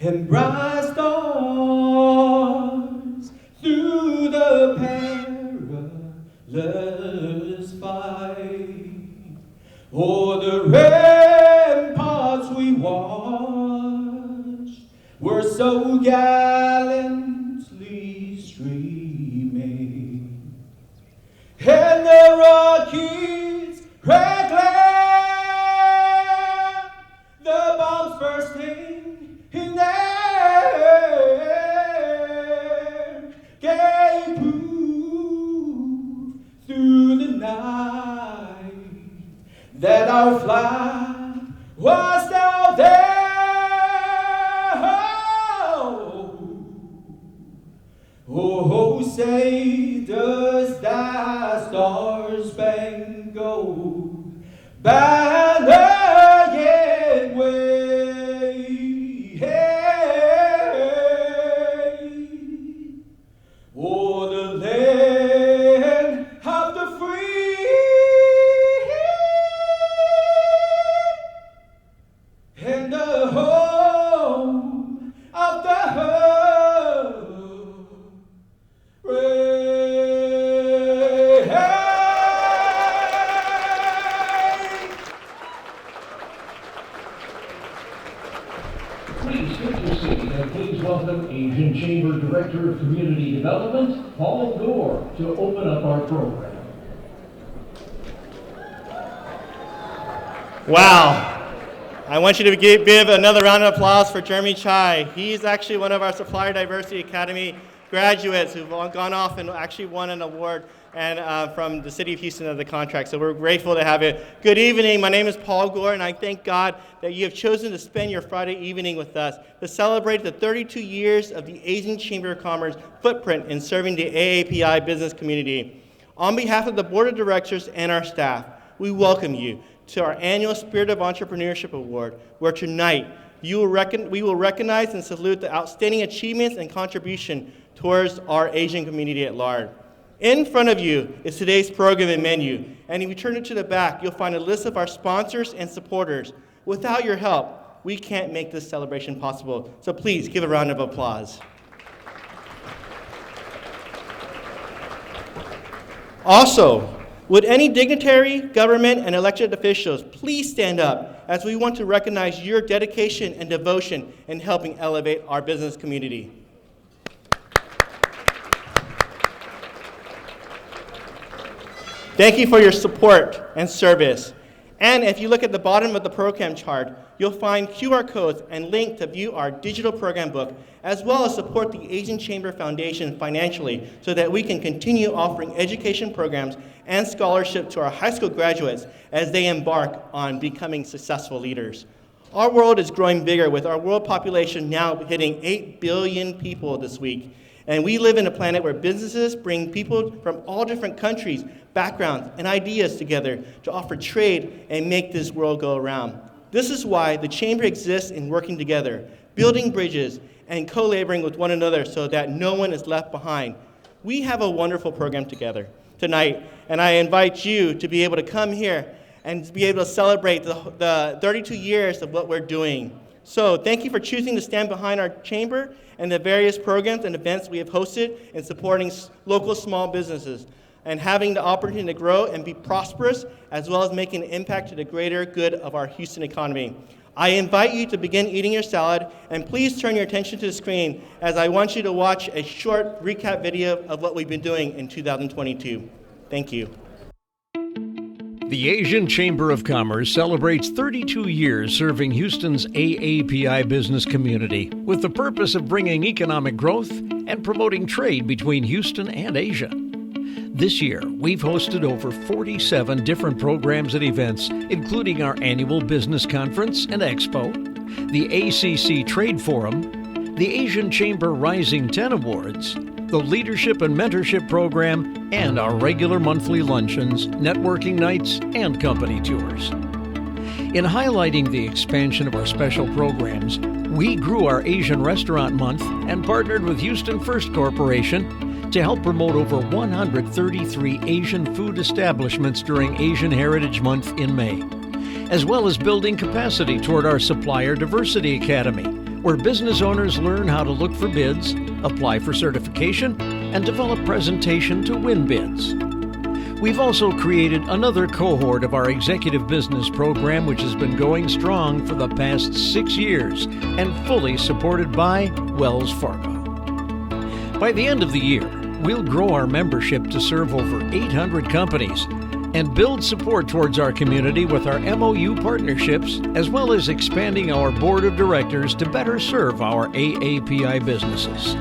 and bright stars through the perilous fight. O'er the ramparts we watched were so gallantly streaming, and the Rockies red glare, the bombs bursting in air, gave proof through the night that our flag was down there. Oh, say does that star-spangled banner yet wave? O'er the land of the free and the home of the Please take your seat and please welcome Asian Chamber Director of Community Development, Paul Gore, to open up our program. Wow. I want you to give another round of applause for Jeremy Chai. He's actually one of our Supplier Diversity Academy graduates who've gone off and actually won an award and from the City of Houston of the contract. So we're grateful to have you. Good evening. My name is Paul Gore, and I thank God that you have chosen to spend your Friday evening with us to celebrate the 32 years of the Asian Chamber of Commerce footprint in serving the AAPI business community. On behalf of the Board of Directors and our staff, we welcome you to our annual Spirit of Entrepreneurship Award, where tonight we will recognize and salute the outstanding achievements and contribution towards our Asian community at large. In front of you is today's program and menu, and if you turn it to the back, you'll find a list of our sponsors and supporters. Without your help, we can't make this celebration possible, so please give a round of applause. Also, would any dignitary, government, and elected officials please stand up as we want to recognize your dedication and devotion in helping elevate our business community. Thank you for your support and service. And if you look at the bottom of the program chart, you'll find QR codes and link to view our digital program book, as well as support the Asian Chamber Foundation financially so that we can continue offering education programs and scholarship to our high school graduates as they embark on becoming successful leaders. Our world is growing bigger, with our world population now hitting 8 billion people this week. And we live in a planet where businesses bring people from all different countries, backgrounds, and ideas together to offer trade and make this world go around. This is why the Chamber exists in working together, building bridges, and co-laboring with one another so that no one is left behind. We have a wonderful program together tonight, and I invite you to be able to come here and be able to celebrate the 32 years of what we're doing. So thank you for choosing to stand behind our chamber and the various programs and events we have hosted in supporting local small businesses and having the opportunity to grow and be prosperous, as well as making an impact to the greater good of our Houston economy. I invite you to begin eating your salad, and please turn your attention to the screen as I want you to watch a short recap video of what we've been doing in 2022. Thank you. The Asian Chamber of Commerce celebrates 32 years serving Houston's AAPI business community with the purpose of bringing economic growth and promoting trade between Houston and Asia. This year, we've hosted over 47 different programs and events, including our annual business conference and expo, the ACC Trade Forum, the Asian Chamber Rising 10 Awards, the Leadership and Mentorship Program, and our regular monthly luncheons, networking nights, and company tours. In highlighting the expansion of our special programs, we grew our Asian Restaurant Month and partnered with Houston First Corporation to help promote over 133 Asian food establishments during Asian Heritage Month in May, as well as building capacity toward our Supplier Diversity Academy, where business owners learn how to look for bids, apply for certification, and develop presentation to win bids. We've also created another cohort of our executive business program, which has been going strong for the past 6 years and fully supported by Wells Fargo. By the end of the year, we'll grow our membership to serve over 800 companies and build support towards our community with our MOU partnerships, as well as expanding our board of directors to better serve our AAPI businesses.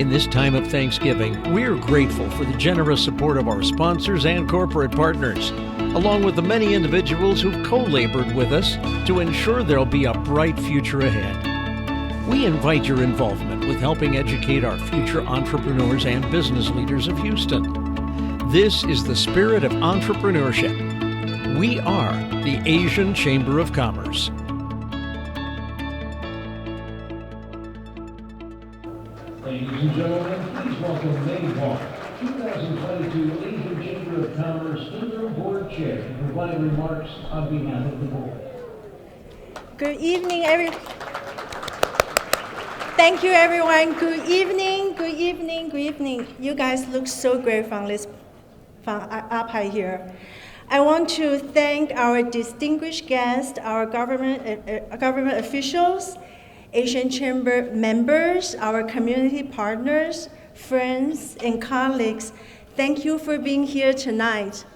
In this time of Thanksgiving, we're grateful for the generous support of our sponsors and corporate partners, along with the many individuals who've co-labored with us to ensure there'll be a bright future ahead. We invite your involvement with helping educate our future entrepreneurs and business leaders of Houston. This is the spirit of entrepreneurship. We are the Asian Chamber of Commerce. Ladies and gentlemen, please welcome May Wong, 2022 Asian Chamber of Commerce Interim Board Chair, to provide remarks on behalf of the board. Good evening, Thank you, everyone. Good evening, good evening, good evening. You guys look so great from up high here. I want to thank our distinguished guests, our government officials, Asian Chamber members, our community partners, friends, and colleagues. Thank you for being here tonight.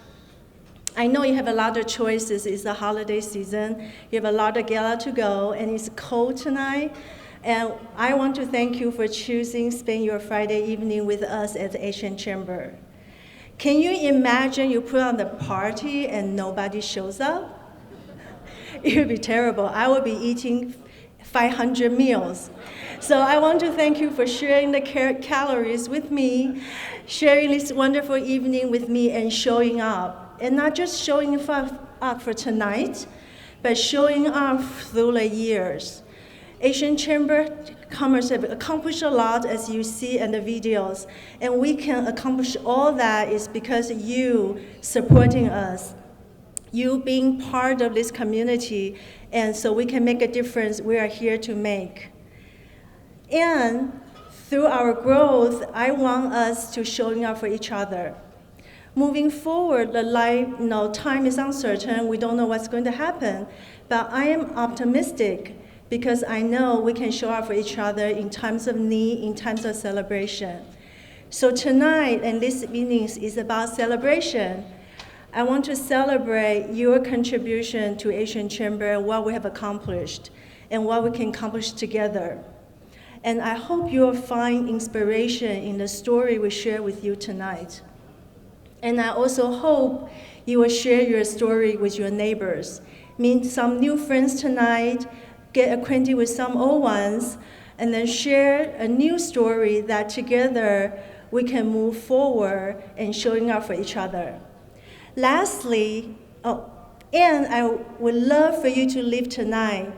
I know you have a lot of choices. It's the holiday season. You have a lot of gala to go, and it's cold tonight. And I want to thank you for choosing to spend your Friday evening with us at the Asian Chamber. Can you imagine you put on the party and nobody shows up? It would be terrible. I would be eating 500 meals. So I want to thank you for sharing the calories with me, sharing this wonderful evening with me, and showing up. And not just showing up for tonight, but showing up through the years. Asian Chamber of Commerce have accomplished a lot, as you see in the videos, and we can accomplish all that is because you supporting us, you being part of this community, and so we can make a difference we are here to make. And through our growth, I want us to showing up for each other. Moving forward, time is uncertain, we don't know what's going to happen, but I am optimistic because I know we can show up for each other in times of need, in times of celebration. So tonight and this evening is about celebration. I want to celebrate your contribution to Asian Chamber and what we have accomplished and what we can accomplish together. And I hope you'll find inspiration in the story we share with you tonight. And I also hope you will share your story with your neighbors. Meet some new friends tonight, get acquainted with some old ones, and then share a new story that together we can move forward and showing up for each other. Lastly, and I would love for you to leave tonight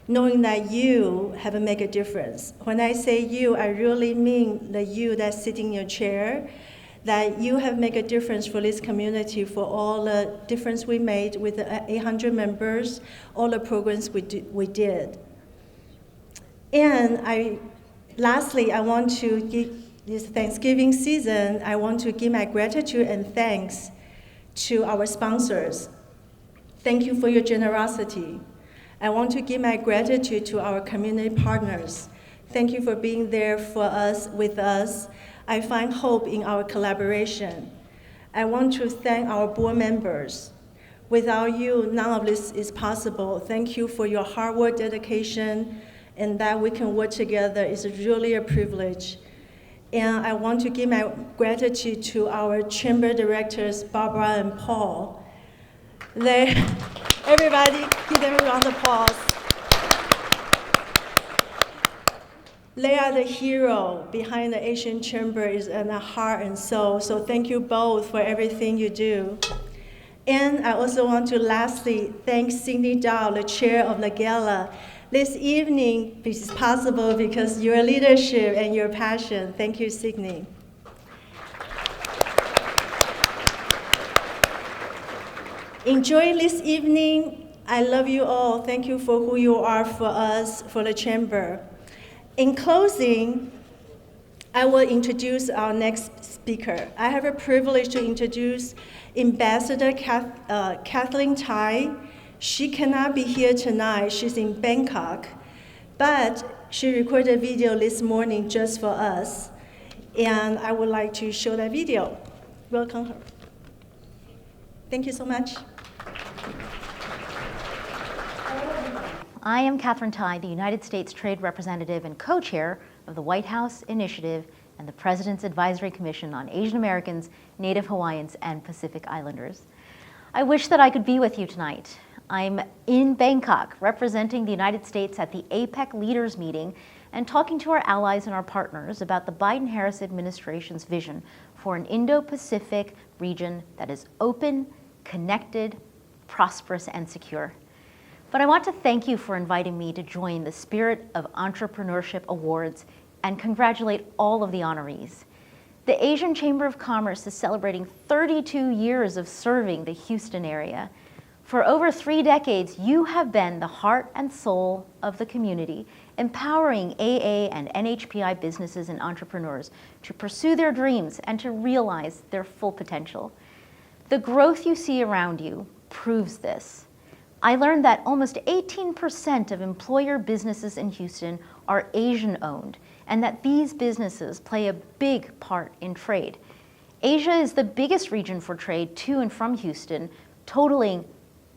knowing that you have made a difference. When I say you, I really mean the you that's sitting in your chair, that you have made a difference for this community, for all the difference we made with the 800 members, all the programs we did. And lastly, I want to give this Thanksgiving season, I want to give my gratitude and thanks to our sponsors. Thank you for your generosity. I want to give my gratitude to our community partners. Thank you for being there for us, with us. I find hope in our collaboration. I want to thank our board members. Without you, none of this is possible. Thank you for your hard work, dedication, and that we can work together is really a privilege. And I want to give my gratitude to our chamber directors, Barbara and Paul. Everybody, give them a round of applause. They are the hero behind the Asian Chamber and the heart and soul. So thank you both for everything you do. And I also want to lastly thank Cindy Dow, the chair of the gala. This evening is possible because your leadership and your passion. Thank you, Sydney. Enjoy this evening. I love you all. Thank you for who you are for us, for the Chamber. In closing, I will introduce our next speaker. I have a privilege to introduce Ambassador Kathleen Tai. She cannot be here tonight. She's in Bangkok, but she recorded a video this morning just for us, and I would like to show that video. Welcome her. Thank you so much. I am Catherine Tai, the United States Trade Representative and co-chair of the White House Initiative and the President's Advisory Commission on Asian Americans, Native Hawaiians, and Pacific Islanders. I wish that I could be with you tonight. I'm in Bangkok representing the United States at the APEC Leaders Meeting and talking to our allies and our partners about the Biden-Harris administration's vision for an Indo-Pacific region that is open, connected, prosperous, and secure. But I want to thank you for inviting me to join the Spirit of Entrepreneurship Awards and congratulate all of the honorees. The Asian Chamber of Commerce is celebrating 32 years of serving the Houston area. For over 3 decades, you have been the heart and soul of the community, empowering AA and NHPI businesses and entrepreneurs to pursue their dreams and to realize their full potential. The growth you see around you proves this. I learned that almost 18% of employer businesses in Houston are Asian-owned, and that these businesses play a big part in trade. Asia is the biggest region for trade to and from Houston, totaling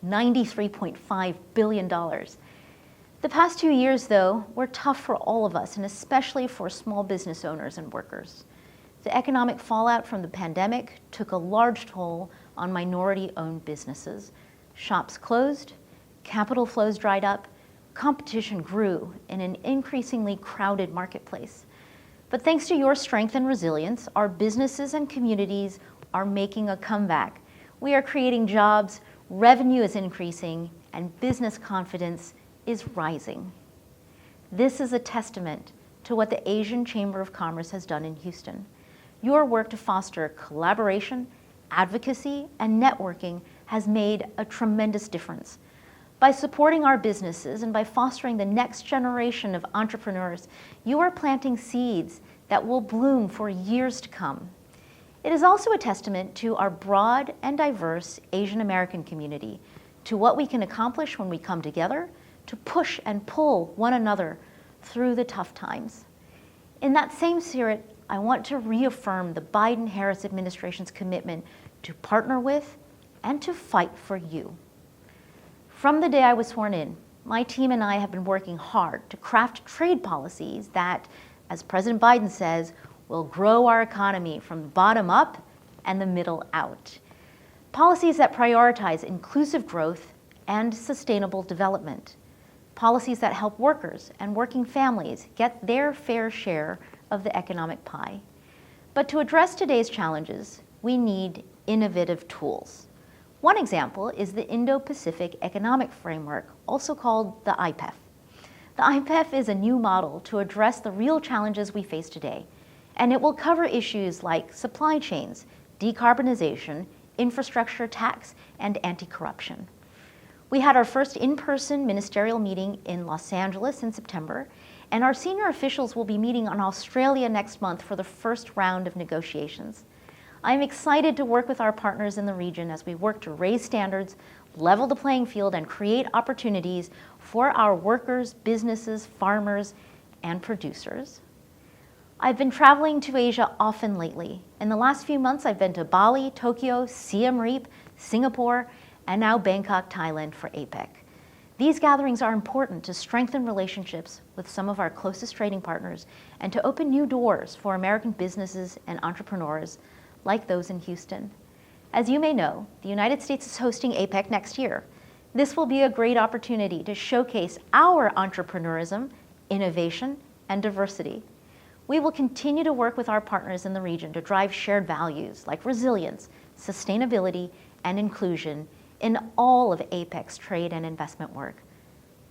$93.5 billion. The past 2 years, though, were tough for all of us, and especially for small business owners and workers. The economic fallout from the pandemic took a large toll on minority-owned businesses. Shops closed, capital flows dried up, competition grew in an increasingly crowded marketplace. But thanks to your strength and resilience, our businesses and communities are making a comeback. We are creating jobs, revenue is increasing, and business confidence is rising. This is a testament to what the Asian Chamber of Commerce has done in Houston. Your work to foster collaboration, advocacy, and networking has made a tremendous difference. By supporting our businesses and by fostering the next generation of entrepreneurs, you are planting seeds that will bloom for years to come. It is also a testament to our broad and diverse Asian American community, to what we can accomplish when we come together to push and pull one another through the tough times. In that same spirit, I want to reaffirm the Biden-Harris administration's commitment to partner with and to fight for you. From the day I was sworn in, my team and I have been working hard to craft trade policies that, as President Biden says, will grow our economy from the bottom up and the middle out. Policies that prioritize inclusive growth and sustainable development. Policies that help workers and working families get their fair share of the economic pie. But to address today's challenges, we need innovative tools. One example is the Indo-Pacific Economic Framework, also called the IPEF. The IPEF is a new model to address the real challenges we face today, and it will cover issues like supply chains, decarbonization, infrastructure tax, and anti-corruption. We had our first in-person ministerial meeting in Los Angeles in September, and our senior officials will be meeting in Australia next month for the first round of negotiations. I'm excited to work with our partners in the region as we work to raise standards, level the playing field, and create opportunities for our workers, businesses, farmers, and producers. I've been traveling to Asia often lately. In the last few months, I've been to Bali, Tokyo, Siem Reap, Singapore, and now Bangkok, Thailand for APEC. These gatherings are important to strengthen relationships with some of our closest trading partners and to open new doors for American businesses and entrepreneurs like those in Houston. As you may know, the United States is hosting APEC next year. This will be a great opportunity to showcase our entrepreneurism, innovation, and diversity. We will continue to work with our partners in the region to drive shared values like resilience, sustainability, and inclusion in all of APEC's trade and investment work.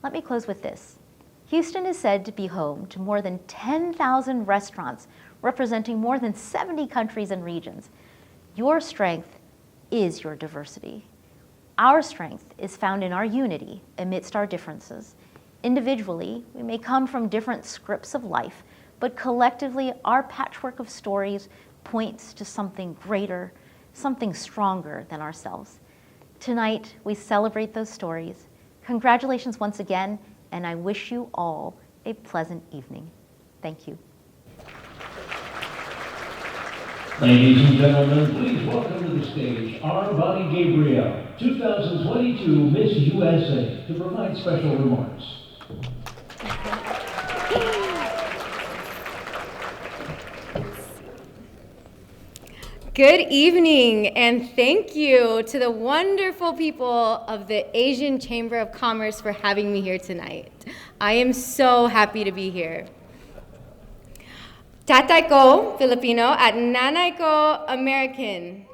Let me close with this. Houston is said to be home to more than 10,000 restaurants representing more than 70 countries and regions. Your strength is your diversity. Our strength is found in our unity amidst our differences. Individually, we may come from different scripts of life, but collectively, our patchwork of stories points to something greater, something stronger than ourselves. Tonight, we celebrate those stories. Congratulations once again, and I wish you all a pleasant evening. Thank you. Ladies and gentlemen, please welcome to the stage our Bonnie Gabriel, 2022 Miss USA, to provide special remarks. Good evening, and thank you to the wonderful people of the Asian Chamber of Commerce for having me here tonight. I am so happy to be here. Tatay ko, Filipino, at nanay ko, American.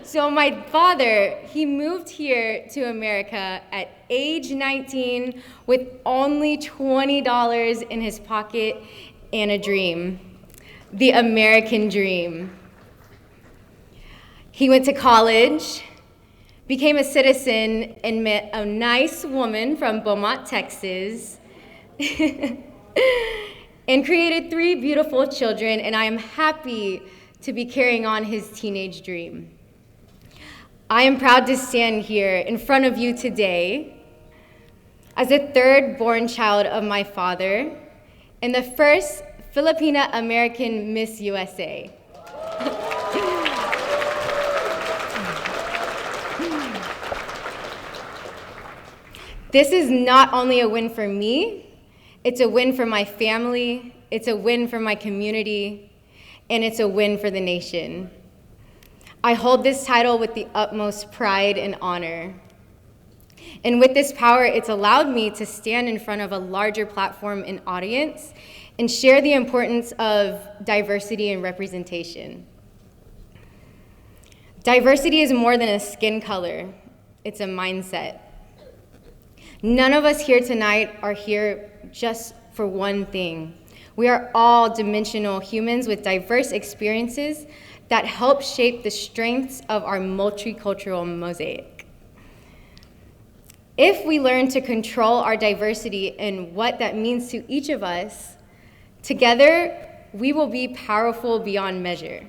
So my father, he moved here to America at age 19 with only $20 in his pocket and a dream. The American dream. He went to college, became a citizen, and met a nice woman from Beaumont, Texas, and created 3 beautiful children, and I am happy to be carrying on his teenage dream. I am proud to stand here in front of you today as the 3rd born child of my father and the first Filipina American Miss USA. This is not only a win for me, it's a win for my family, it's a win for my community, and it's a win for the nation. I hold this title with the utmost pride and honor. And with this power, it's allowed me to stand in front of a larger platform and audience and share the importance of diversity and representation. Diversity is more than a skin color, it's a mindset. None of us here tonight are here just for one thing. We are all dimensional humans with diverse experiences that help shape the strengths of our multicultural mosaic. If we learn to control our diversity and what that means to each of us, together, we will be powerful beyond measure.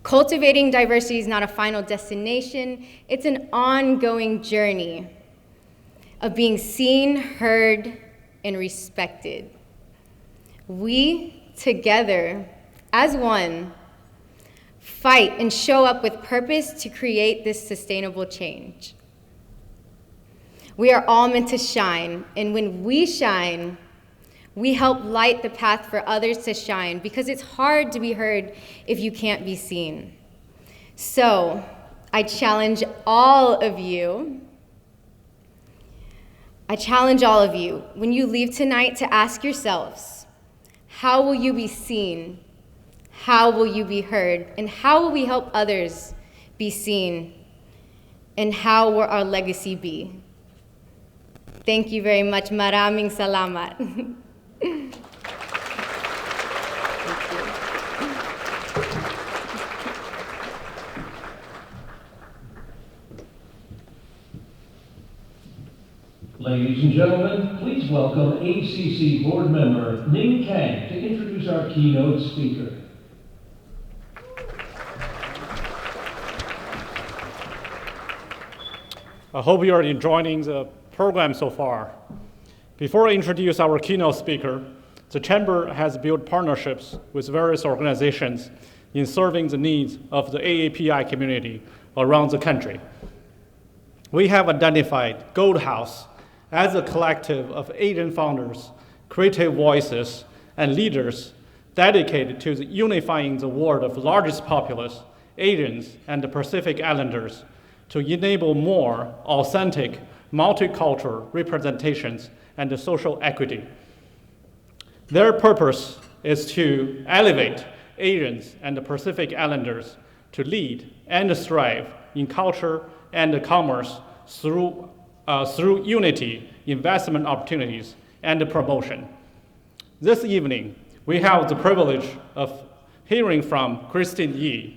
Cultivating diversity is not a final destination, it's an ongoing journey of being seen, heard, and respected. We, together, as one, fight and show up with purpose to create this sustainable change. We are all meant to shine, and when we shine, we help light the path for others to shine because it's hard to be heard if you can't be seen. So, I challenge all of you, when you leave tonight to ask yourselves, how will you be seen? How will you be heard? And how will we help others be seen? And how will our legacy be? Thank you very much. Maraming salamat. Ladies and gentlemen, please welcome ACC board member Ning Kang to introduce our keynote speaker. I hope you are enjoying the program so far. Before I introduce our keynote speaker, the Chamber has built partnerships with various organizations in serving the needs of the AAPI community around the country. We have identified Gold House as a collective of Asian founders, creative voices, and leaders dedicated to unifying the world of the largest populace, Asians and the Pacific Islanders, to enable more authentic, multicultural representations and social equity. Their purpose is to elevate Asians and the Pacific Islanders to lead and strive in culture and commerce through unity, investment opportunities, and promotion. This evening, we have the privilege of hearing from Christine Yi,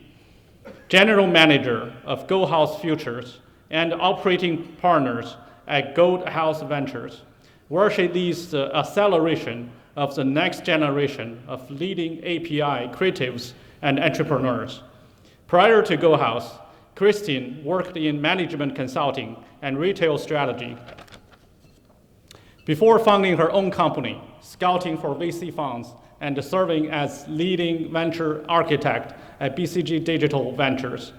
General Manager of Gold House Futures, and operating partners at Gold House Ventures, where she leads the acceleration of the next generation of leading API creatives and entrepreneurs. Prior to Gold House, Christine worked in management consulting and retail strategy. Before founding her own company, scouting for VC funds, and serving as leading venture architect at BCG Digital Ventures.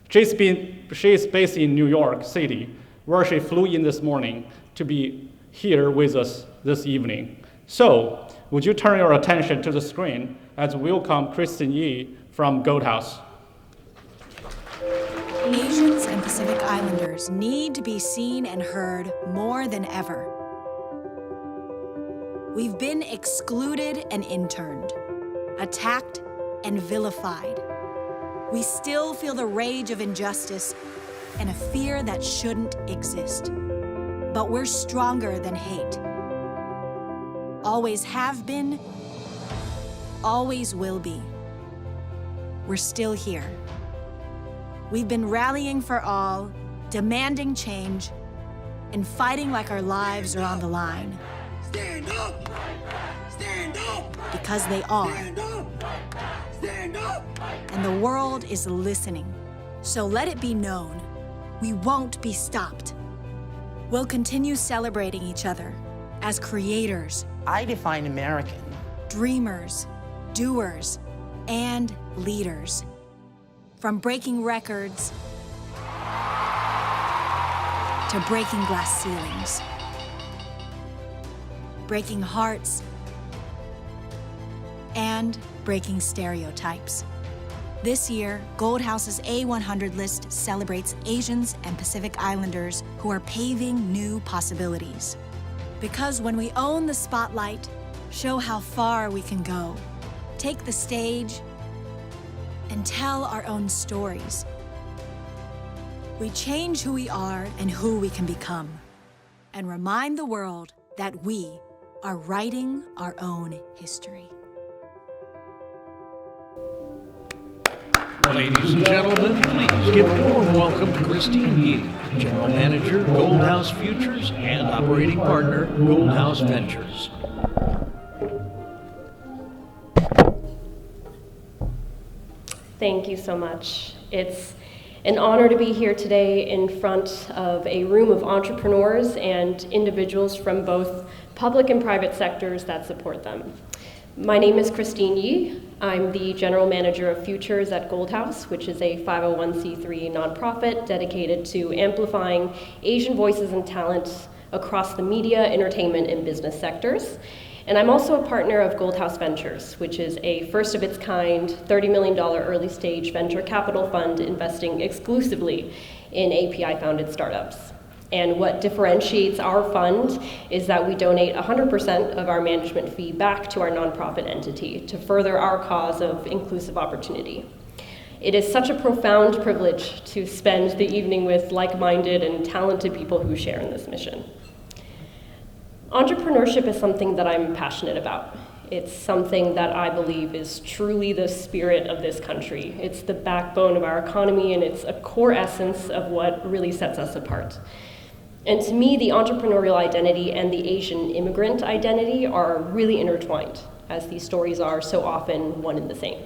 She is based in New York City, where she flew in this morning to be here with us this evening. So, would you turn your attention to the screen as we welcome Christine Yi from Gold House. Asians and Pacific Islanders need to be seen and heard more than ever. We've been excluded and interned, attacked and vilified. We still feel the rage of injustice and a fear that shouldn't exist. But we're stronger than hate. Always have been, always will be. We're still here. We've been rallying for all, demanding change, and fighting like our lives are on the line. Stand up! Stand up! Because they are. Stand up! Stand up! And the world is listening. So let it be known, we won't be stopped. We'll continue celebrating each other as creators. I define American. Dreamers, doers, and leaders. From breaking records to breaking glass ceilings. Breaking hearts, and breaking stereotypes. This year, Gold House's A100 list celebrates Asians and Pacific Islanders who are paving new possibilities. Because when we own the spotlight, show how far we can go, take the stage, and tell our own stories, we change who we are and who we can become, and remind the world that we are writing our own history. Ladies and gentlemen, please give a warm welcome to Christine Yi, General Manager, Gold House Futures, and Operating Partner, Gold House Ventures. Thank you so much. It's an honor to be here today in front of a room of entrepreneurs and individuals from both public and private sectors that support them. My name is Christine Yi. I'm the General Manager of Futures at Gold House, which is a 501c3 nonprofit dedicated to amplifying Asian voices and talent across the media, entertainment, and business sectors. And I'm also a partner of Gold House Ventures, which is a first-of-its-kind $30 million early-stage venture capital fund investing exclusively in API-founded startups. And what differentiates our fund is that we donate 100% of our management fee back to our nonprofit entity to further our cause of inclusive opportunity. It is such a profound privilege to spend the evening with like-minded and talented people who share in this mission. Entrepreneurship is something that I'm passionate about. It's something that I believe is truly the spirit of this country. It's the backbone of our economy, and it's a core essence of what really sets us apart. And to me, the entrepreneurial identity and the Asian immigrant identity are really intertwined, as these stories are so often one and the same.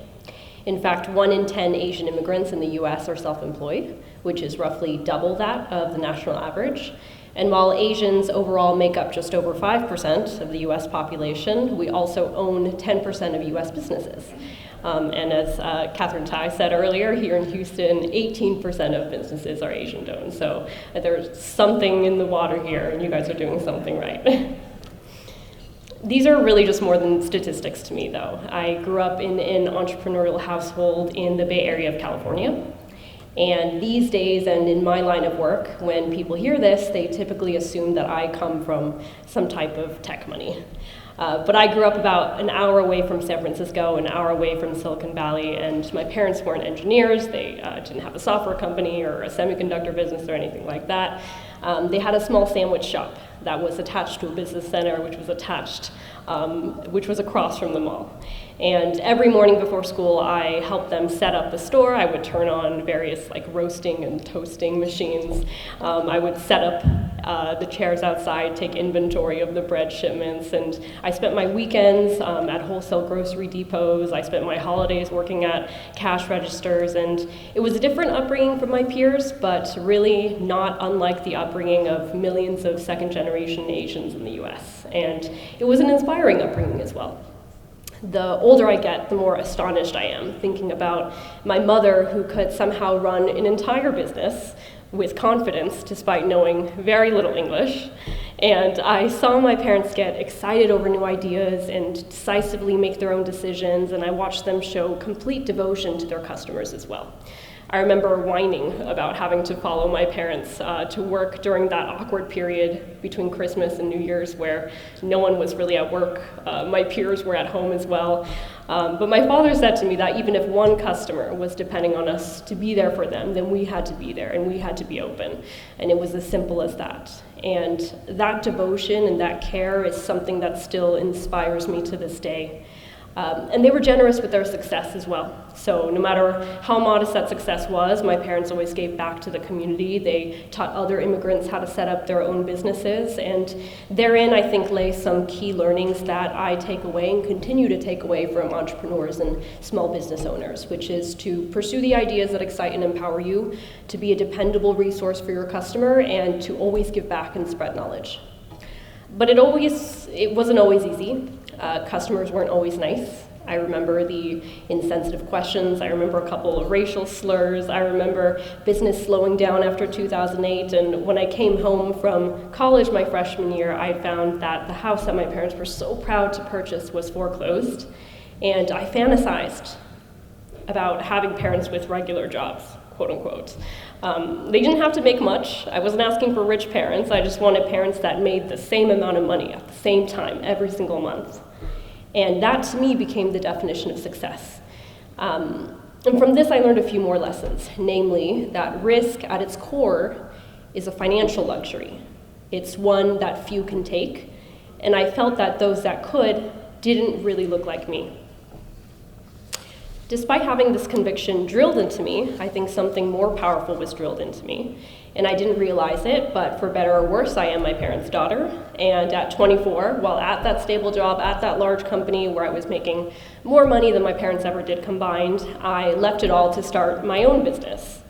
In fact, 1 in 10 Asian immigrants in the US are self-employed, which is roughly double that of the national average. And while Asians overall make up just over 5% of the US population, we also own 10% of US businesses. And as Catherine Tai said earlier, here in Houston, 18% of businesses are Asian-owned. So there's something in the water here, and you guys are doing something right. These are really just more than statistics to me, though. I grew up in an entrepreneurial household in the Bay Area of California. And these days, and in my line of work, when people hear this, they typically assume that I come from some type of tech money. But I grew up about an hour away from San Francisco, an hour away from Silicon Valley, and my parents weren't engineers. They didn't have a software company or a semiconductor business or anything like that. They had a small sandwich shop that was attached to a business center, which was across from the mall. And every morning before school, I helped them set up the store. I would turn on various like roasting and toasting machines. I would set up the chairs outside, take inventory of the bread shipments, and I spent my weekends at wholesale grocery depots. I spent my holidays working at cash registers, and it was a different upbringing from my peers, but really not unlike the upbringing of millions of second-generation Asians in the US. And it was an inspiring upbringing as well. The older I get, the more astonished I am, thinking about my mother who could somehow run an entire business with confidence despite knowing very little English. And I saw my parents get excited over new ideas and decisively make their own decisions, and I watched them show complete devotion to their customers as well. I remember whining about having to follow my parents to work during that awkward period between Christmas and New Year's where no one was really at work. My peers were at home as well. But my father said to me that even if one customer was depending on us to be there for them, then we had to be there and we had to be open. And it was as simple as that. And that devotion and that care is something that still inspires me to this day. And they were generous with their success as well. So no matter how modest that success was, my parents always gave back to the community. They taught other immigrants how to set up their own businesses. And therein, I think, lay some key learnings that I take away and continue to take away from entrepreneurs and small business owners, which is to pursue the ideas that excite and empower you, to be a dependable resource for your customer, and to always give back and spread knowledge. But it wasn't always easy. Customers weren't always nice. I remember the insensitive questions. I remember a couple of racial slurs. I remember business slowing down after 2008. And when I came home from college my freshman year, I found that the house that my parents were so proud to purchase was foreclosed. And I fantasized about having parents with regular jobs, quote unquote. They didn't have to make much. I wasn't asking for rich parents. I just wanted parents that made the same amount of money at the same time every single month. And that to me became the definition of success. And from this I learned a few more lessons, namely that risk at its core is a financial luxury. It's one that few can take, and I felt that those that could didn't really look like me. Despite having this conviction drilled into me, I think something more powerful was drilled into me. And I didn't realize it, but for better or worse, I am my parents' daughter. And at 24, while at that stable job, at that large company where I was making more money than my parents ever did combined, I left it all to start my own business.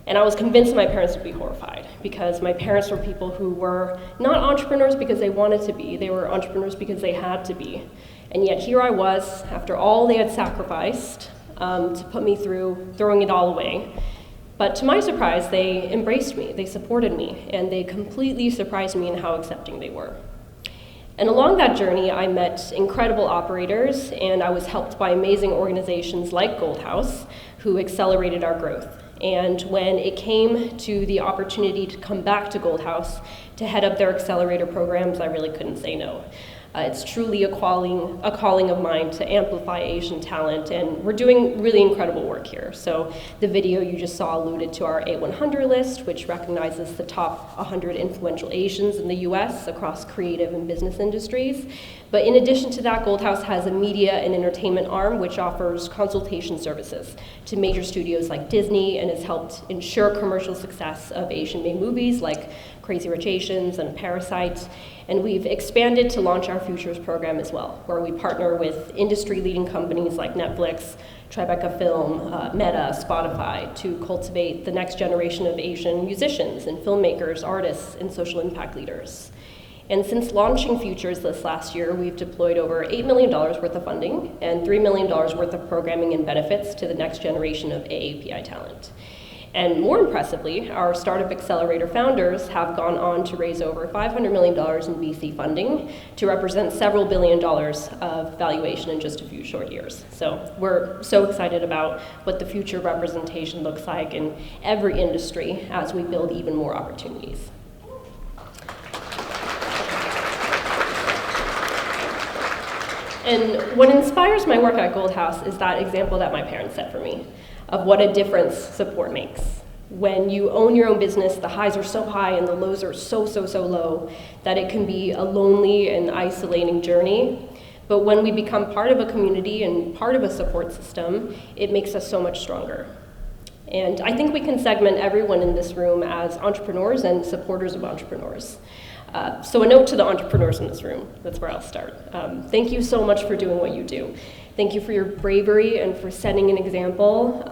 And I was convinced my parents would be horrified, because my parents were people who were not entrepreneurs because they wanted to be, they were entrepreneurs because they had to be. And yet here I was, after all they had sacrificed to put me through, throwing it all away. But to my surprise, they embraced me, they supported me, and they completely surprised me in how accepting they were. And along that journey, I met incredible operators, and I was helped by amazing organizations like Gold House, who accelerated our growth. And when it came to the opportunity to come back to Gold House to head up their accelerator programs, I really couldn't say no. It's truly a calling of mine to amplify Asian talent, and we're doing really incredible work here. So the video you just saw alluded to our A100 list, which recognizes the top 100 influential Asians in the US across creative and business industries. But in addition to that, Gold House has a media and entertainment arm which offers consultation services to major studios like Disney and has helped ensure commercial success of Asian-made movies like Crazy Rich Asians and Parasite. And we've expanded to launch our Futures program as well, where we partner with industry-leading companies like Netflix, Tribeca Film, Meta, Spotify, to cultivate the next generation of Asian musicians and filmmakers, artists, and social impact leaders. And since launching Futures this last year, we've deployed over $8 million worth of funding and $3 million worth of programming and benefits to the next generation of AAPI talent. And more impressively, our Startup Accelerator founders have gone on to raise over $500 million in VC funding to represent several billion dollars of valuation in just a few short years. So we're so excited about what the future representation looks like in every industry as we build even more opportunities. And what inspires my work at Gold House is that example that my parents set for me of what a difference support makes. When you own your own business, the highs are so high and the lows are so low that it can be a lonely and isolating journey. But when we become part of a community and part of a support system, it makes us so much stronger. And I think we can segment everyone in this room as entrepreneurs and supporters of entrepreneurs. So a note to the entrepreneurs in this room, that's where I'll start. Thank you so much for doing what you do. Thank you for your bravery and for setting an example.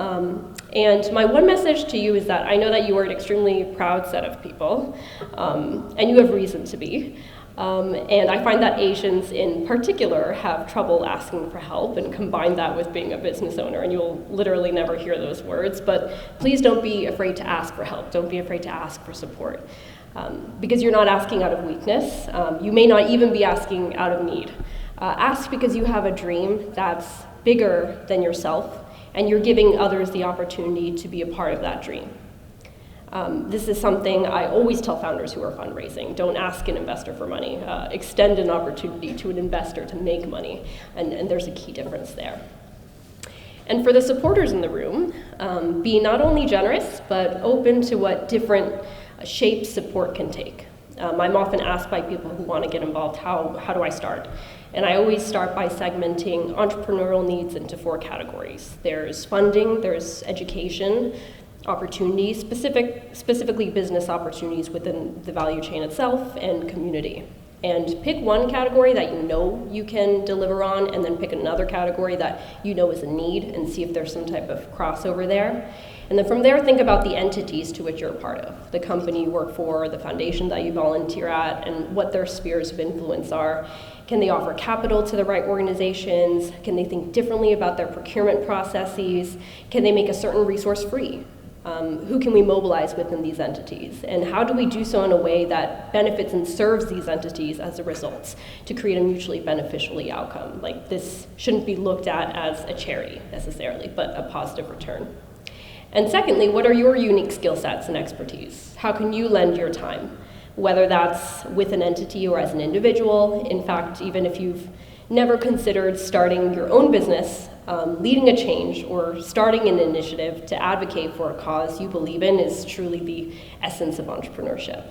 And my one message to you is that I know that you are an extremely proud set of people, and you have reason to be. And I find that Asians in particular have trouble asking for help, and combine that with being a business owner, and you'll literally never hear those words. But please don't be afraid to ask for help. Don't be afraid to ask for support. Because you're not asking out of weakness. You may not even be asking out of need. Ask because you have a dream that's bigger than yourself, and you're giving others the opportunity to be a part of that dream. This is something I always tell founders who are fundraising. Don't ask an investor for money. Extend an opportunity to an investor to make money, and there's a key difference there. And for the supporters in the room, be not only generous, but open to what different shapes support can take. I'm often asked by people who want to get involved, how do I start? And I always start by segmenting entrepreneurial needs into 4 categories. There's funding, there's education, opportunities, specifically business opportunities within the value chain itself, and community. And pick one category that you know you can deliver on, and then pick another category that you know is a need, and see if there's some type of crossover there. And then from there, think about the entities to which you're a part of, the company you work for, the foundation that you volunteer at, and what their spheres of influence are. Can they offer capital to the right organizations? Can they think differently about their procurement processes? Can they make a certain resource free? Who can we mobilize within these entities? And how do we do so in a way that benefits and serves these entities as a result to create a mutually beneficial outcome? Like, this shouldn't be looked at as a charity necessarily, but a positive return. And secondly, what are your unique skill sets and expertise? How can you lend your time? Whether that's with an entity or as an individual. In fact, even if you've never considered starting your own business, leading a change, or starting an initiative to advocate for a cause you believe in is truly the essence of entrepreneurship.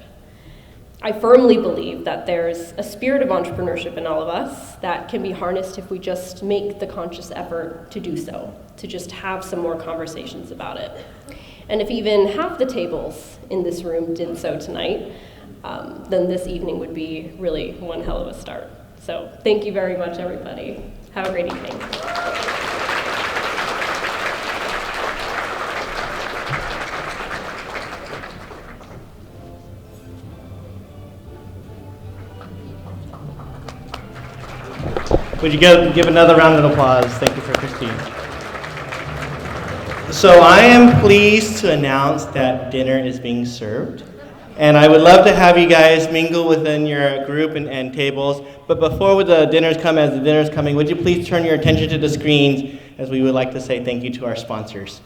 I firmly believe that there's a spirit of entrepreneurship in all of us that can be harnessed if we just make the conscious effort to do so, to just have some more conversations about it. And if even half the tables in this room did so tonight, then this evening would be really one hell of a start. So thank you very much, everybody. Have a great evening. Would you give another round of applause? Thank you for Christine. So I am pleased to announce that dinner is being served. And I would love to have you guys mingle within your group and tables. But before the dinners come, as the dinner's coming, would you please turn your attention to the screens, as we would like to say thank you to our sponsors.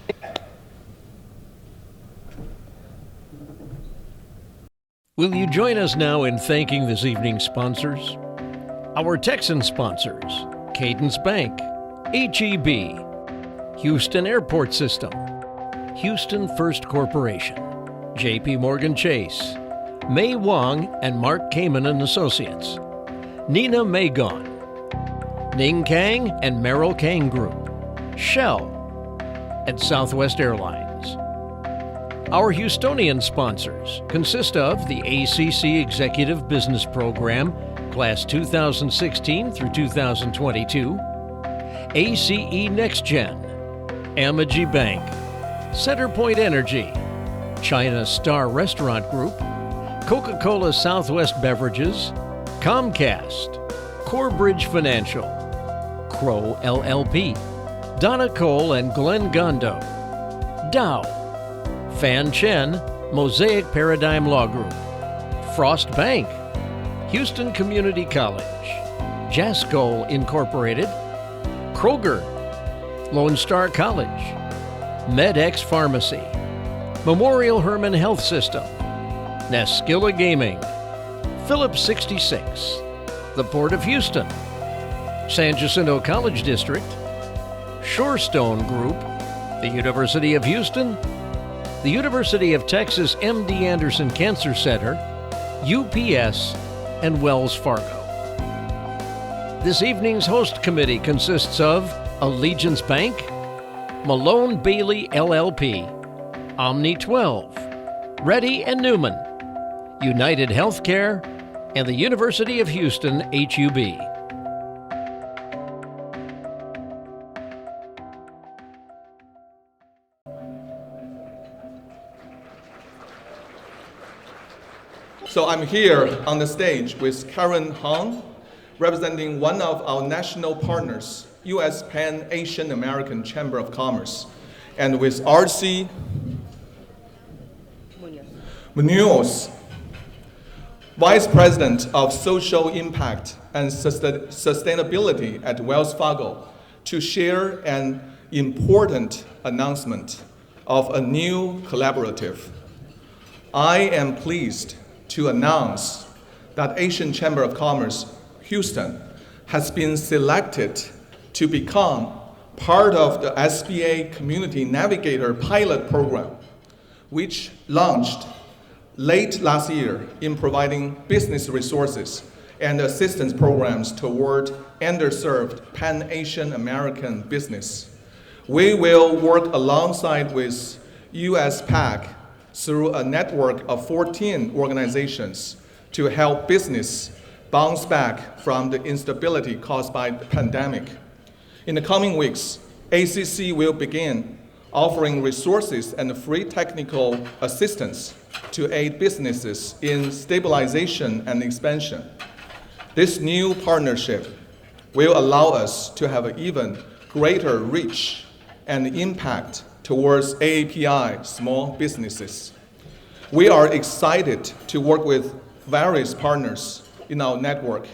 Will you join us now in thanking this evening's sponsors? Our Texan sponsors: Cadence Bank, HEB, Houston Airport System, Houston First Corporation, J.P. Morgan Chase, May Wong and Mark Kamen and Associates, Nina Magon, Ning Kang and Merrill Kang Group, Shell, and Southwest Airlines. Our Houstonian sponsors consist of the ACC Executive Business Program, Class 2016 through 2022, ACE NextGen, Amagi Bank, Centerpoint Energy, China Star Restaurant Group, Coca-Cola Southwest Beverages, Comcast, Corebridge Financial, Crow LLP, Donna Cole and Glenn Gondo, Dow, Fan Chen, Mosaic Paradigm Law Group, Frost Bank, Houston Community College, Jasco Incorporated, Kroger, Lone Star College, MedX Pharmacy, Memorial Hermann Health System, Naskilla Gaming, Phillips 66, the Port of Houston, San Jacinto College District, Shorestone Group, the University of Houston, the University of Texas MD Anderson Cancer Center, UPS, and Wells Fargo. This evening's host committee consists of Allegiance Bank, Malone Bailey LLP, Omni 12, Reddy and Newman, United Healthcare, and the University of Houston HUB. So I'm here on the stage with Karen Hong, representing one of our national partners, U.S. Pan Asian American Chamber of Commerce, and with R.C. Munoz, Vice President of Social Impact and Sustainability at Wells Fargo, to share an important announcement of a new collaborative. I am pleased to announce that Asian Chamber of Commerce Houston has been selected to become part of the SBA Community Navigator pilot program, which launched late last year in providing business resources and assistance programs toward underserved Pan-Asian American business. We will work alongside with US PAC through a network of 14 organizations to help business bounce back from the instability caused by the pandemic. In the coming weeks, ACC will begin offering resources and free technical assistance to aid businesses in stabilization and expansion. This new partnership will allow us to have an even greater reach and impact towards AAPI small businesses. We are excited to work with various partners in our network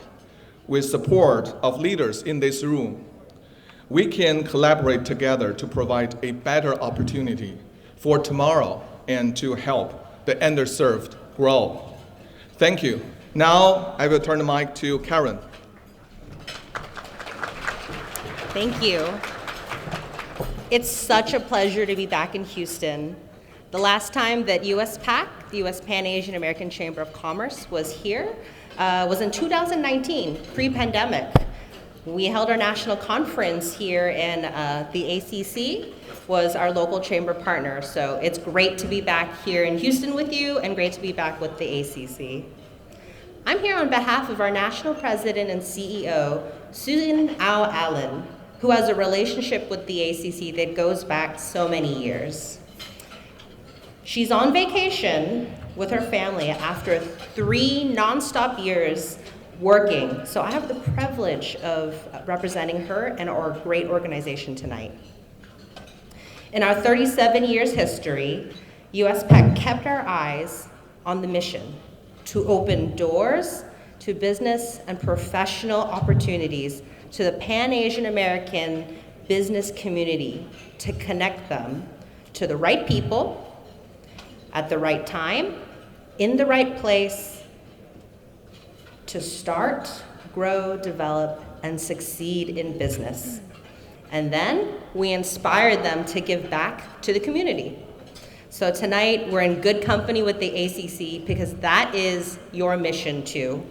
with support of leaders in this room. We can collaborate together to provide a better opportunity for tomorrow and to help the underserved grow. Thank you. Now I will turn the mic to Karen. Thank you. It's such a pleasure to be back in Houston. The last time that US PAC, the US Pan Asian American Chamber of Commerce, was here was in 2019, pre-pandemic. We held our national conference here, and the ACC was our local chamber partner. So it's great to be back here in Houston with you, and great to be back with the ACC. I'm here on behalf of our national president and CEO, Susan Au Allen, who has a relationship with the ACC that goes back so many years. She's on vacation with her family after 3 nonstop years working, so I have the privilege of representing her and our great organization tonight. In our 37 years history, US PAC kept our eyes on the mission to open doors to business and professional opportunities to the Pan-Asian American business community, to connect them to the right people at the right time, in the right place, to start, grow, develop, and succeed in business. And then we inspired them to give back to the community. So tonight we're in good company with the ACC because that is your mission too.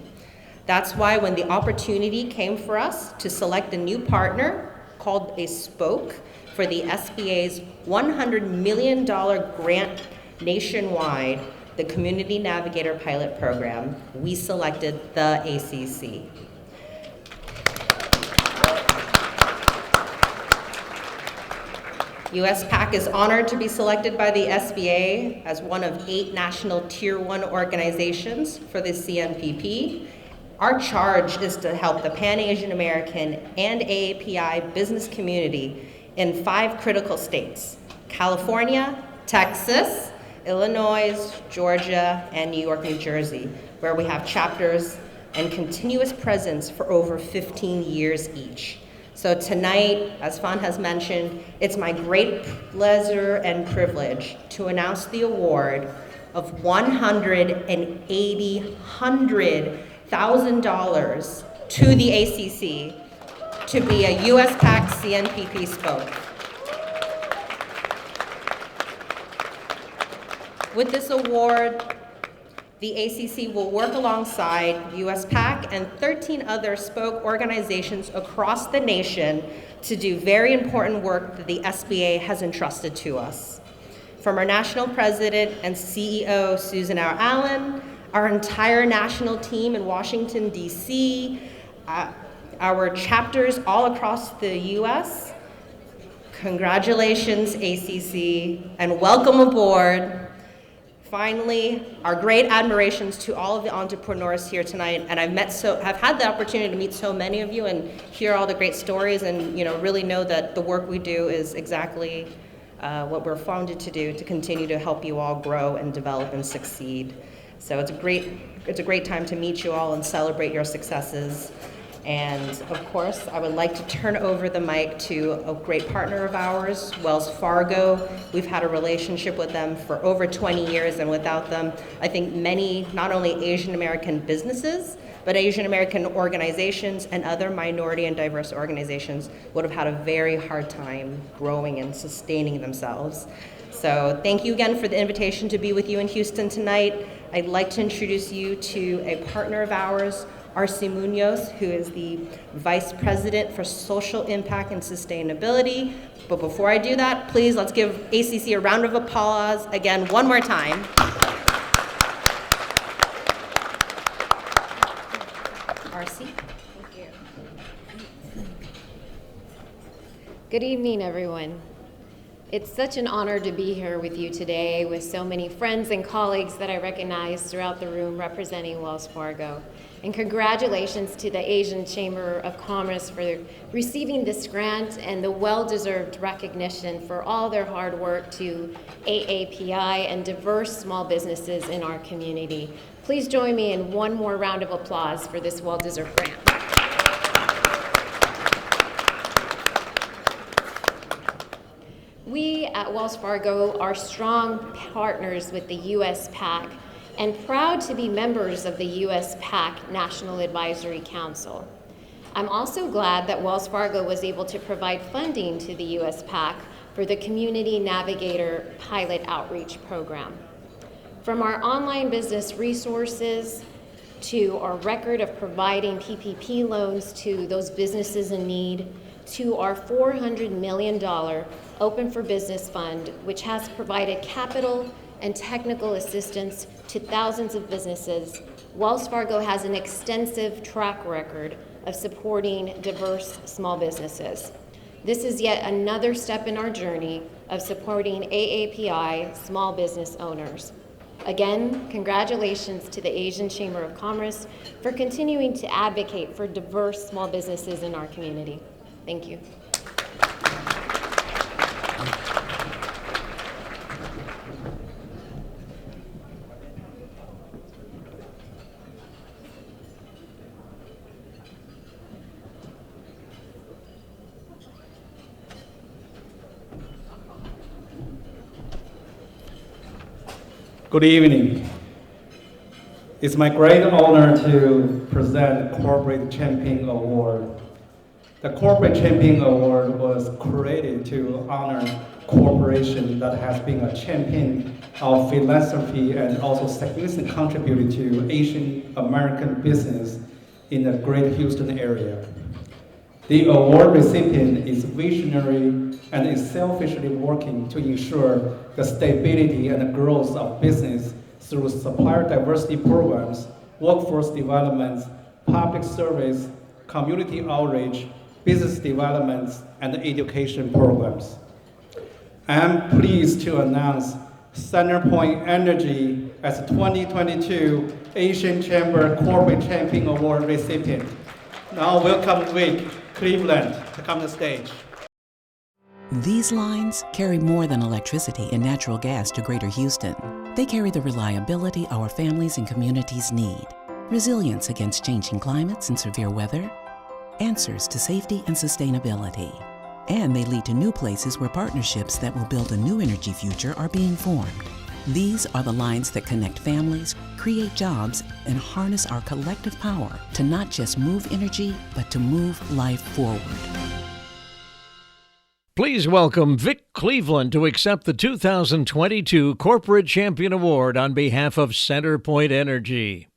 That's why when the opportunity came for us to select a new partner called a spoke for the SBA's $100 million grant nationwide, the Community Navigator Pilot Program, we selected the ACC. US PAC is honored to be selected by the SBA as one of 8 national Tier 1 organizations for the CNPP. Our charge is to help the Pan-Asian American and AAPI business community in 5 critical states: California, Texas, Illinois, Georgia, and New York, New Jersey, where we have chapters and continuous presence for over 15 years each. So tonight, as Fan has mentioned, it's my great pleasure and privilege to announce the award of $100,000 to the ACC to be a US PAC CNPP spoke. With this award, The ACC will work alongside US PAC and 13 other spoke organizations across the nation to do very important work that the SBA has entrusted to us. From our national president and CEO, Susan R. Allen, our entire national team in Washington, D.C., our chapters all across the US, congratulations, ACC, and welcome aboard. Finally, our great admirations to all of the entrepreneurs here tonight, and I've had the opportunity to meet so many of you and hear all the great stories, and really know that the work we do is exactly what we're founded to do, to continue to help you all grow and develop and succeed. So it's a great time to meet you all and celebrate your successes. And of course, I would like to turn over the mic to a great partner of ours, Wells Fargo. We've had a relationship with them for over 20 years, and without them, I think many, not only Asian American businesses, but Asian American organizations and other minority and diverse organizations would have had a very hard time growing and sustaining themselves. So thank you again for the invitation to be with you in Houston tonight. I'd like to introduce you to a partner of ours, Arce Munoz, who is the Vice President for Social Impact and Sustainability. But before I do that, please let's give ACC a round of applause again one more time. Arce. Thank you. Good evening, everyone. It's such an honor to be here with you today with so many friends and colleagues that I recognize throughout the room representing Wells Fargo. And congratulations to the Asian Chamber of Commerce for receiving this grant and the well-deserved recognition for all their hard work to AAPI and diverse small businesses in our community. Please join me in one more round of applause for this well-deserved grant. We at Wells Fargo are strong partners with the US PAC and proud to be members of the US PAC National Advisory Council. I'm also glad that Wells Fargo was able to provide funding to the US PAC for the Community Navigator Pilot Outreach Program. From our online business resources to our record of providing PPP loans to those businesses in need, to our $400 million Open for Business Fund, which has provided capital and technical assistance to thousands of businesses, Wells Fargo has an extensive track record of supporting diverse small businesses. This is yet another step in our journey of supporting AAPI small business owners. Again, congratulations to the Asian Chamber of Commerce for continuing to advocate for diverse small businesses in our community. Thank you. Good evening. It's my great honor to present Corporate Champion Award. The Corporate Champion Award was created to honor corporations that has been a champion of philanthropy and also significantly contributed to Asian American business in the Greater Houston area. The award recipient is visionary and is selfishly working to ensure the stability and the growth of business through supplier diversity programs, workforce development, public service, community outreach, business development, and education programs. I am pleased to announce Centerpoint Energy as 2022 Asian Chamber Corporate Champion Award recipient. Now welcome Rick Cleveland to come to the stage. These lines carry more than electricity and natural gas to Greater Houston. They carry the reliability our families and communities need, resilience against changing climates and severe weather, answers to safety and sustainability. And they lead to new places where partnerships that will build a new energy future are being formed. These are the lines that connect families, create jobs, and harness our collective power to not just move energy, but to move life forward. Please welcome Vic Cleveland to accept the 2022 Corporate Champion Award on behalf of Centerpoint Energy.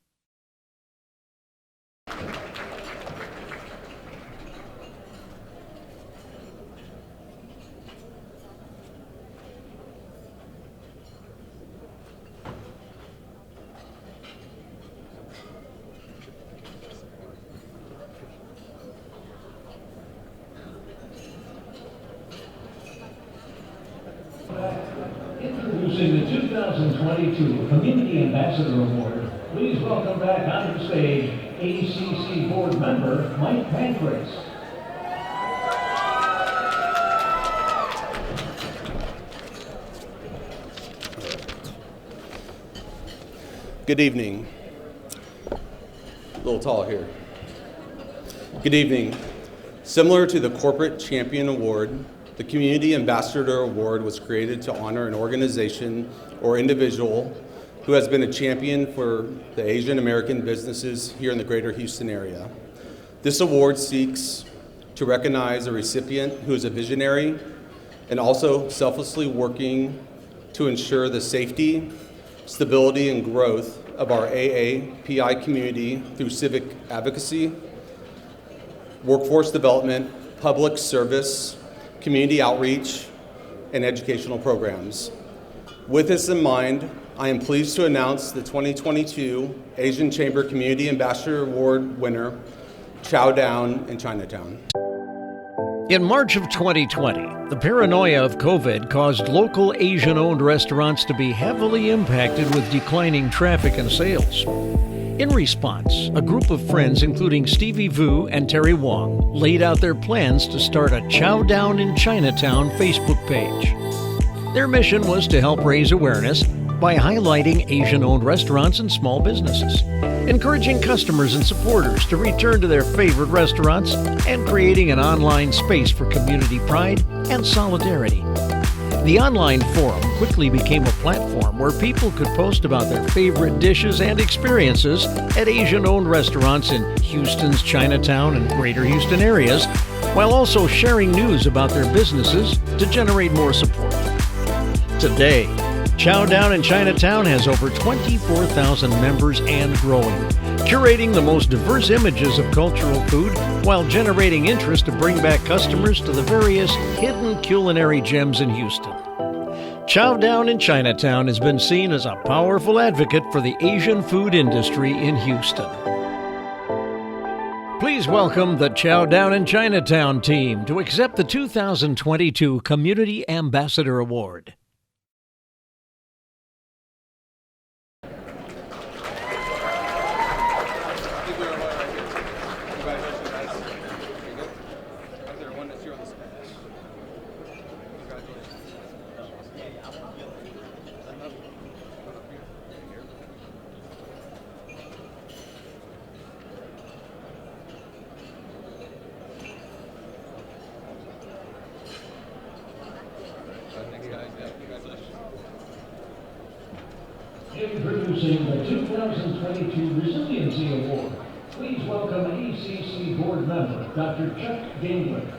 Introducing the 2022 Community Ambassador Award, please welcome back onto stage ACC Board Member Mike Pancras. Good evening. A little tall here. Good evening. Similar to the Corporate Champion Award, the Community Ambassador Award was created to honor an organization or individual who has been a champion for the Asian American businesses here in the greater Houston area. This award seeks to recognize a recipient who is a visionary and also selflessly working to ensure the safety, stability, and growth of our AAPI community through civic advocacy, workforce development, public service, community outreach, and educational programs. With this in mind, I am pleased to announce the 2022 Asian Chamber Community Ambassador Award winner, Chow Down in Chinatown. In March of 2020, the paranoia of COVID caused local Asian-owned restaurants to be heavily impacted with declining traffic and sales. In response, a group of friends, including Stevie Vu and Terry Wong, laid out their plans to start a Chow Down in Chinatown Facebook page. Their mission was to help raise awareness by highlighting Asian-owned restaurants and small businesses, encouraging customers and supporters to return to their favorite restaurants, and creating an online space for community pride and solidarity. The online forum quickly became a platform where people could post about their favorite dishes and experiences at Asian-owned restaurants in Houston's Chinatown and Greater Houston areas, while also sharing news about their businesses to generate more support. Today, Chow Down in Chinatown has over 24,000 members and growing, curating the most diverse images of cultural food while generating interest to bring back customers to the various hidden culinary gems in Houston. Chow Down in Chinatown has been seen as a powerful advocate for the Asian food industry in Houston. Please welcome the Chow Down in Chinatown team to accept the 2022 Community Ambassador Award. Introducing the 2022 Resiliency Award, please welcome ACC Board Member Dr. Chuck Gingler.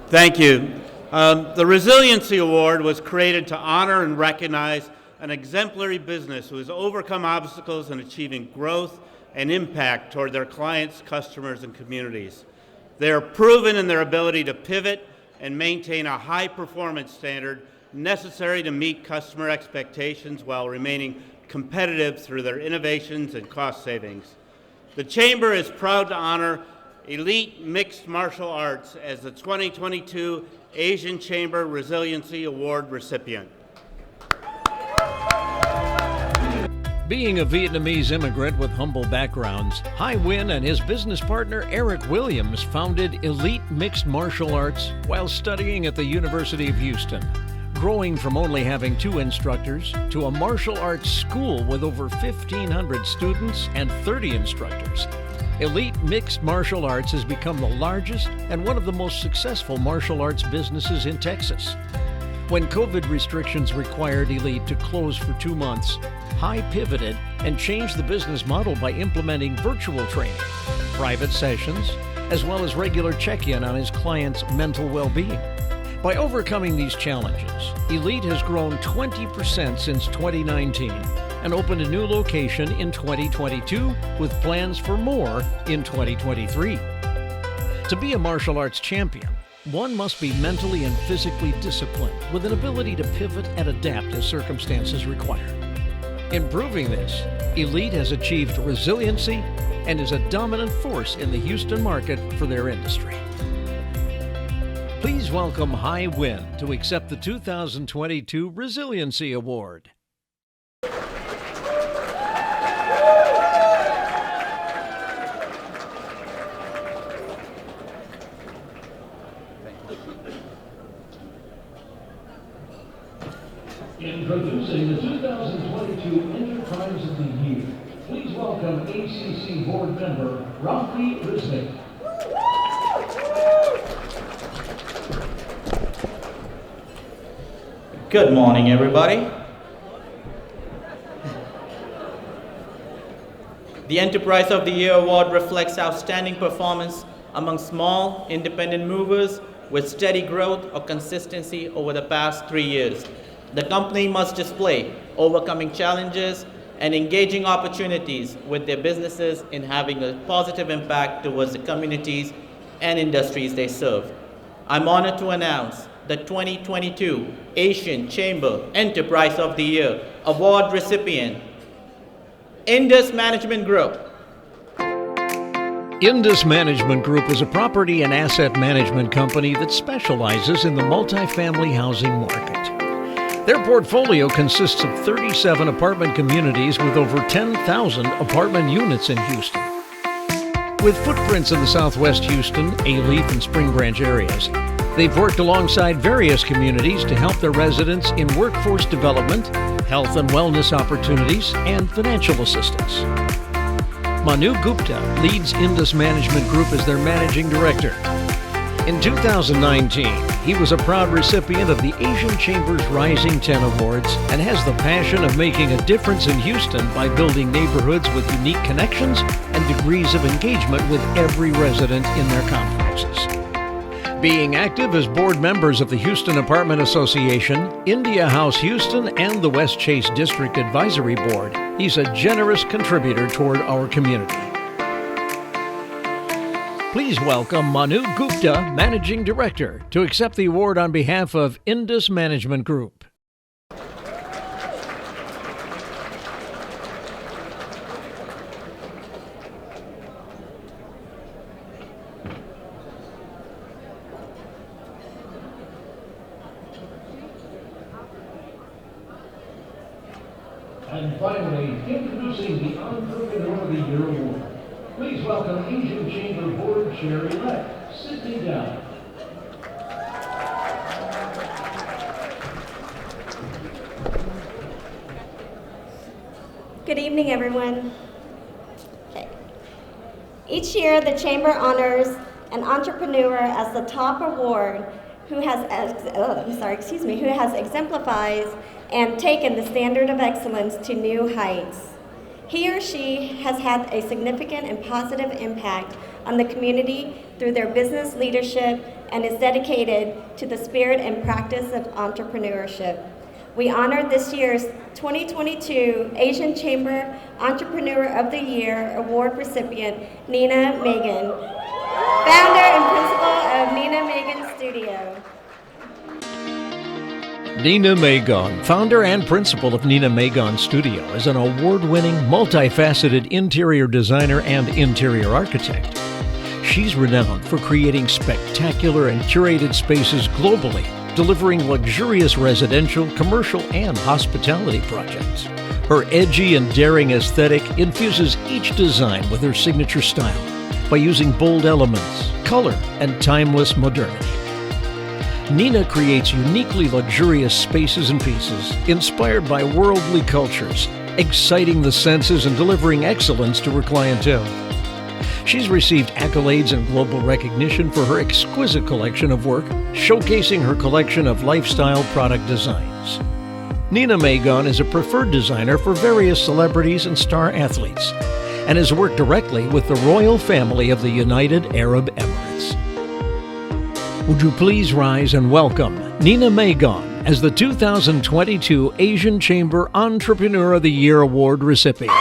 Thank you. The Resiliency Award was created to honor and recognize an exemplary business who has overcome obstacles in achieving growth and impact toward their clients, customers, and communities. They are proven in their ability to pivot and maintain a high performance standard necessary to meet customer expectations while remaining competitive through their innovations and cost savings. The Chamber is proud to honor Elite Mixed Martial Arts as the 2022 Asian Chamber Resiliency Award recipient. Being a Vietnamese immigrant with humble backgrounds, Hai Nguyen and his business partner Eric Williams founded Elite Mixed Martial Arts while studying at the University of Houston, growing from only having 2 instructors to a martial arts school with over 1,500 students and 30 instructors. Elite Mixed Martial Arts has become the largest and one of the most successful martial arts businesses in Texas. When COVID restrictions required Elite to close for 2 months, Hai pivoted and changed the business model by implementing virtual training, private sessions, as well as regular check-in on his clients' mental well-being. By overcoming these challenges, Elite has grown 20% since 2019 and opened a new location in 2022 with plans for more in 2023. To be a martial arts champion, one must be mentally and physically disciplined with an ability to pivot and adapt as circumstances require. In proving this, Elite has achieved resiliency and is a dominant force in the Houston market for their industry. Please welcome Hai Nguyen to accept the 2022 Resiliency Award. Introducing the 2022 Enterprise of the Year. Please welcome ACC Board Member Rafi Riznik. Good morning, everybody. The Enterprise of the Year Award reflects outstanding performance among small, independent movers with steady growth or consistency over the past 3 years. The company must display overcoming challenges and engaging opportunities with their businesses in having a positive impact towards the communities and industries they serve. I'm honored to announce the 2022 Asian Chamber Enterprise of the Year Award recipient, Indus Management Group. Indus Management Group is a property and asset management company that specializes in the multifamily housing market. Their portfolio consists of 37 apartment communities with over 10,000 apartment units in Houston. With footprints in the Southwest Houston, Alief, and Spring Branch areas, they've worked alongside various communities to help their residents in workforce development, health and wellness opportunities, and financial assistance. Manu Gupta leads Indus Management Group as their managing director. In 2019, he was a proud recipient of the Asian Chamber's Rising 10 Awards and has the passion of making a difference in Houston by building neighborhoods with unique connections and degrees of engagement with every resident in their complexes. Being active as board members of the Houston Apartment Association, India House Houston, and the West Chase District Advisory Board, he's a generous contributor toward our community. Please welcome Manu Gupta, Managing Director, to accept the award on behalf of Indus Management Group. And finally, introducing the Entrepreneur of the Year Award. Please welcome Asian Chamber Board Chair-elect, Sydney Dow. Good evening, everyone. Okay. Each year, the Chamber honors an entrepreneur as the top award who has exemplified and taken the standard of excellence to new heights. He or she has had a significant and positive impact on the community through their business leadership and is dedicated to the spirit and practice of entrepreneurship. We honor this year's 2022 Asian Chamber Entrepreneur of the Year Award recipient, Nina Megan, founder and principal of Nina Megan Studio. Nina Megan, founder and principal of Nina Megan Studio, is an award-winning, multifaceted interior designer and interior architect. She's renowned for creating spectacular and curated spaces globally, delivering luxurious residential, commercial, and hospitality projects. Her edgy and daring aesthetic infuses each design with her signature style by using bold elements, color, and timeless modernity. Nina creates uniquely luxurious spaces and pieces inspired by worldly cultures, exciting the senses and delivering excellence to her clientele. She's received accolades and global recognition for her exquisite collection of work, showcasing her collection of lifestyle product designs. Nina Magon is a preferred designer for various celebrities and star athletes, and has worked directly with the royal family of the United Arab Emirates. Would you please rise and welcome Nina Magon as the 2022 Asian Chamber Entrepreneur of the Year Award recipient.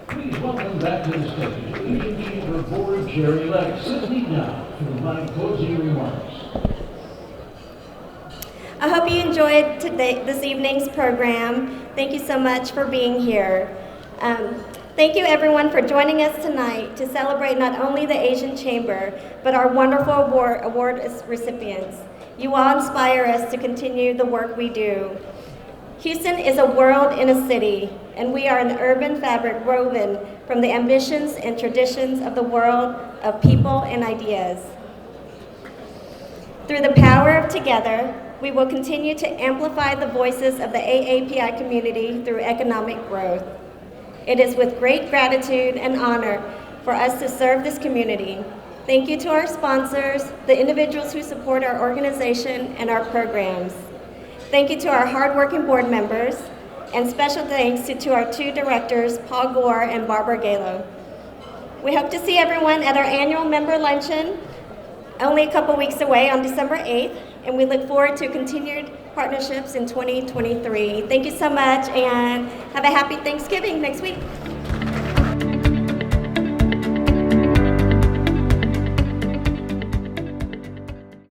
Please welcome back to the stage Asian Chamber Board Chair-elect Sydney Dow to provide closing remarks. I hope you enjoyed this evening's program. Thank you so much for being here. Thank you everyone for joining us tonight to celebrate not only the Asian Chamber, but our wonderful award recipients. You all inspire us to continue the work we do. Houston is a world in a city, and we are an urban fabric woven from the ambitions and traditions of the world of people and ideas. Through the power of together, we will continue to amplify the voices of the AAPI community through economic growth. It is with great gratitude and honor for us to serve this community. Thank you to our sponsors, the individuals who support our organization and our programs. Thank you to our hardworking board members, and special thanks to our two directors, Paul Gore and Barbara Galo. We hope to see everyone at our annual member luncheon, only a couple weeks away on December 8th, and we look forward to continued partnerships in 2023. Thank you so much, and have a happy Thanksgiving next week.